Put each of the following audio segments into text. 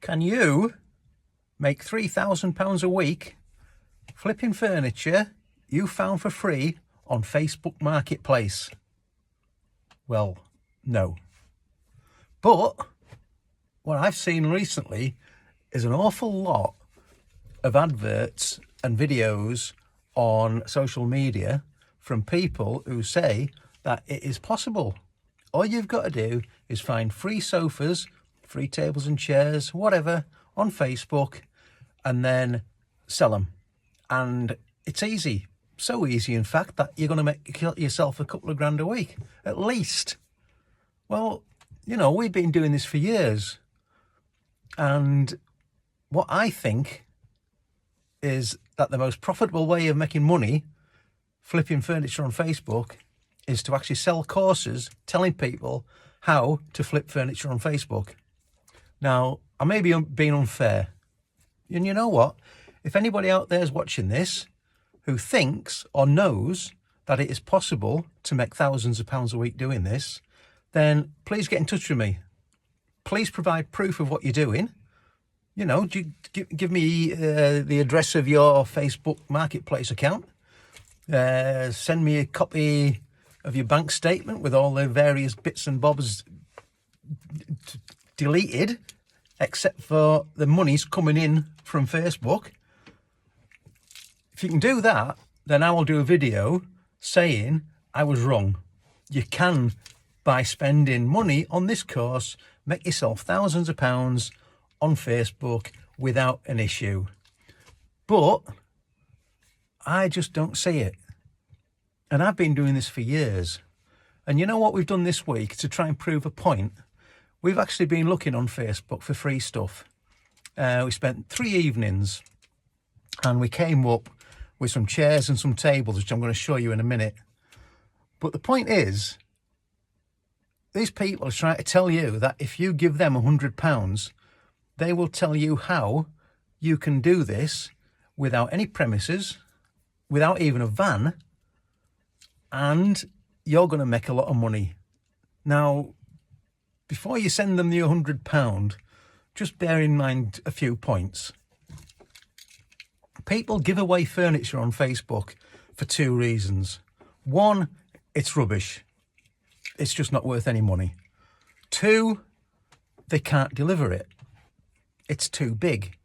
Can you make £3,000 a week flipping furniture you found for free on Facebook Marketplace? Well, no. But what I've seen recently is an awful lot of adverts and videos on social media from people who say that it is possible. All you've got to do is find free sofas, free tables and chairs, whatever, on Facebook, and then sell them. And it's easy. So easy, in fact, that you're going to make yourself a couple of grand a week, at least. Well, you know, we've been doing this for years. And what I think is that the most profitable way of making money flipping furniture on Facebook is to actually sell courses telling people how to flip furniture on Facebook. Now, I may be being unfair. And you know what? If anybody out there is watching this who thinks or knows that it is possible to make thousands of pounds a week doing this, then please get in touch with me. Please provide proof of what you're doing. You know, give me the address of your Facebook Marketplace account. Send me a copy of your bank statement with all the various bits and bobs deleted, except for the money's coming in from Facebook. If you can do that, then I will do a video saying I was wrong. You can, by spending money on this course, make yourself thousands of pounds on Facebook without an issue. But I just don't see it. And I've been doing this for years. And you know what we've done this week to try and prove a point? We've actually been looking on Facebook for free stuff. We spent 3 evenings and we came up with some chairs and some tables, which I'm going to show you in a minute. But the point is, these people are trying to tell you that if you give them £100, they will tell you how you can do this without any premises, without even a van, and you're going to make a lot of money. Now, before you send them the £100, just bear in mind a few points. People give away furniture on Facebook for 2 reasons. 1, it's rubbish. It's just not worth any money. 2, they can't deliver it. It's too big.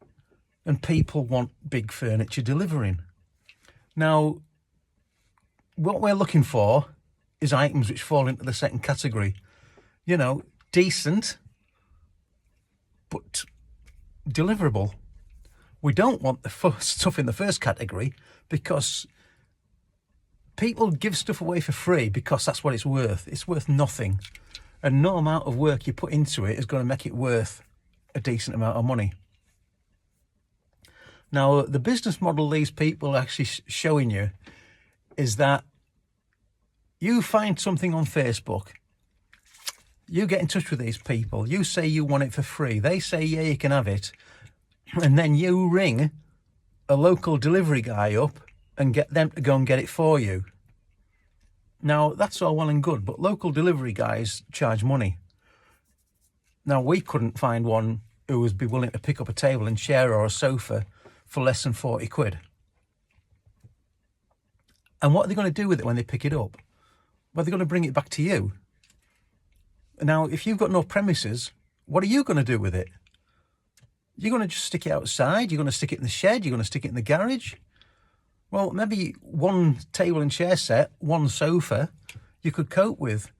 And people want big furniture delivering. Now, what we're looking for is items which fall into the second category. You know, decent, but deliverable. We don't want the stuff in the first category because people give stuff away for free because that's what it's worth. It's worth nothing. And no amount of work you put into it is going to make it worth a decent amount of money. Now, the business model these people are actually showing you is that you find something on Facebook, you get in touch with these people, you say you want it for free, they say, yeah, you can have it, and then you ring a local delivery guy up and get them to go and get it for you. Now, that's all well and good, but local delivery guys charge money. Now, we couldn't find one who would be willing to pick up a table and chair or a sofa for less than 40 quid. And what are they going to do with it when they pick it up? Well, they're going to bring it back to you. Now, if you've got no premises, what are you going to do with it? You're going to just stick it outside? You're going to stick it in the shed? You're going to stick it in the garage? Well, maybe one table and chair set, one sofa, you could cope with.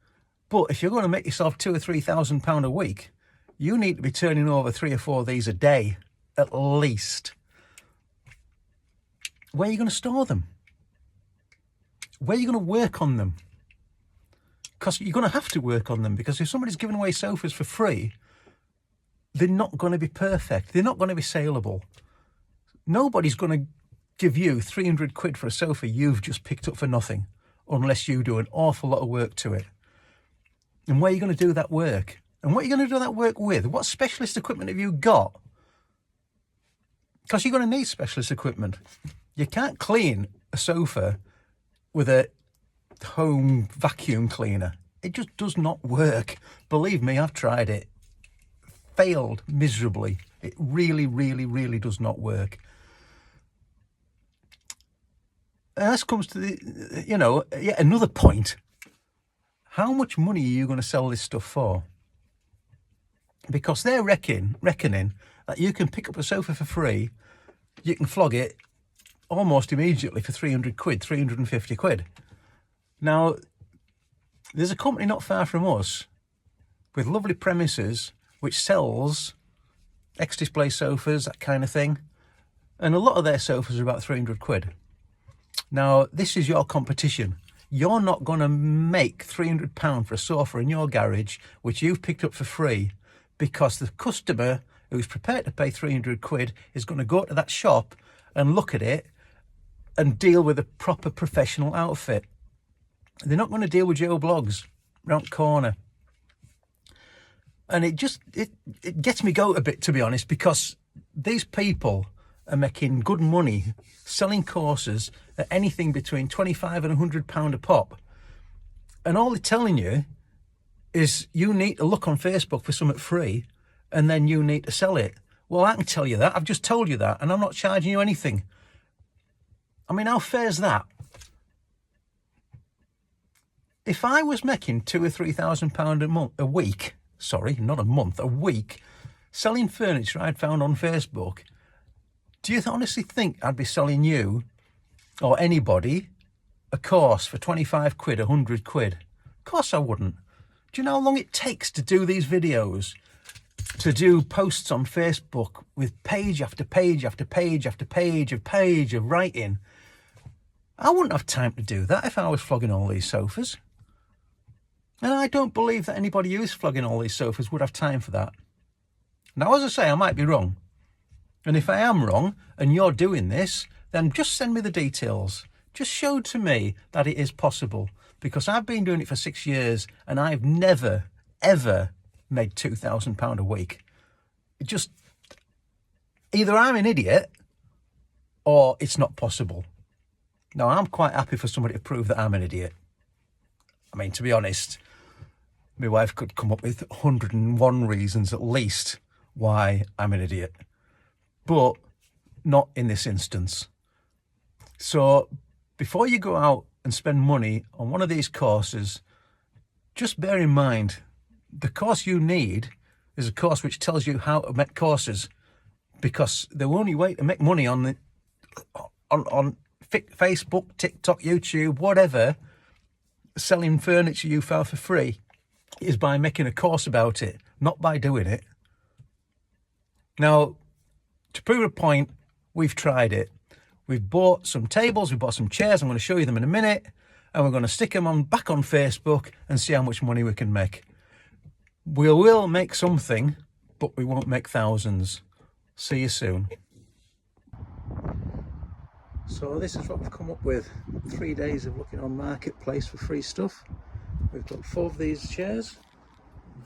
But if you're going to make yourself £2,000 or £3,000 a week, you need to be turning over 3 or 4 of these a day, at least. Where are you going to store them? Where are you going to work on them? Because you're going to have to work on them, because if somebody's giving away sofas for free, they're not going to be perfect. They're not going to be saleable. Nobody's going to give you 300 quid for a sofa you've just picked up for nothing, unless you do an awful lot of work to it. And where are you going to do that work? And what are you going to do that work with? What specialist equipment have you got? Because you're going to need specialist equipment. You can't clean a sofa with a home vacuum cleaner. It just does not work. Believe me, I've tried it. failed miserably. It really, really, really does not work. And this comes to the, you know, yet another point. How much money are you going to sell this stuff for? Because they're reckoning that you can pick up a sofa for free, you can flog it almost immediately for 300 quid, 350 quid. Now, there's a company not far from us with lovely premises which sells ex-display sofas, that kind of thing. And a lot of their sofas are about 300 quid. Now, this is your competition. You're not going to make £300 for a sofa in your garage, which you've picked up for free, because the customer who's prepared to pay 300 quid is going to go to that shop and look at it and deal with a proper professional outfit. They're not going to deal with Joe Blogs round the corner. And it gets me goat a bit, to be honest, because these people are making good money selling courses at anything between £25 and £100 a pop. And all they're telling you is you need to look on Facebook for something free and then you need to sell it. Well, I can tell you that. I've just told you that and I'm not charging you anything. I mean, how fair is that? If I was making £2,000 or £3,000 a week, sorry, not a month, a week, selling furniture I'd found on Facebook, do you honestly think I'd be selling you or anybody a course for 25 quid, 100 quid? Of course I wouldn't. Do you know how long it takes to do these videos? To do posts on Facebook with page after page after page after page of writing? I wouldn't have time to do that if I was flogging all these sofas. And I don't believe that anybody who's flogging all these sofas would have time for that. Now, as I say, I might be wrong. And if I am wrong and you're doing this, then just send me the details. Just show to me that it is possible. Because I've been doing it for 6 years and I've never, ever made £2,000 a week. It just, either I'm an idiot or it's not possible. Now, I'm quite happy for somebody to prove that I'm an idiot. I mean, to be honest, my wife could come up with 101 reasons at least why I'm an idiot. But not in this instance. So before you go out and spend money on one of these courses, just bear in mind, the course you need is a course which tells you how to make courses, because the only way to make money on Facebook, TikTok, YouTube, whatever, selling furniture you found for free is by making a course about it, not by doing it. Now, to prove a point, we've tried it. We've bought some tables, we've bought some chairs, I'm going to show you them in a minute, and we're going to stick them back on Facebook and see how much money we can make. We will make something, but we won't make thousands. See you soon. So this is what we've come up with. 3 days of looking on Marketplace for free stuff. We've got 4 of these chairs,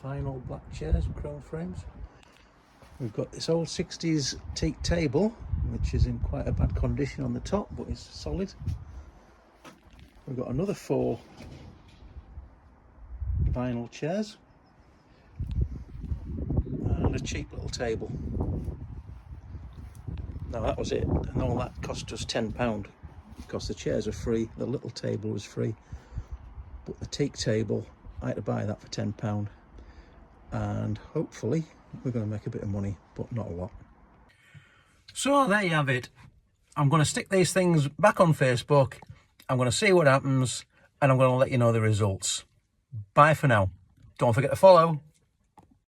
vinyl black chairs with chrome frames. We've got this old 60s teak table, which is in quite a bad condition on the top, but it's solid. We've got another 4 vinyl chairs and a cheap little table. Now that was it, and all that cost us £10 because the chairs are free, the little table was free, but the teak table, I had to buy that for £10, and hopefully we're going to make a bit of money, but not a lot. So there you have it. I'm going to stick these things back on Facebook, I'm going to see what happens, and I'm going to let you know the results. Bye for now. Don't forget to follow.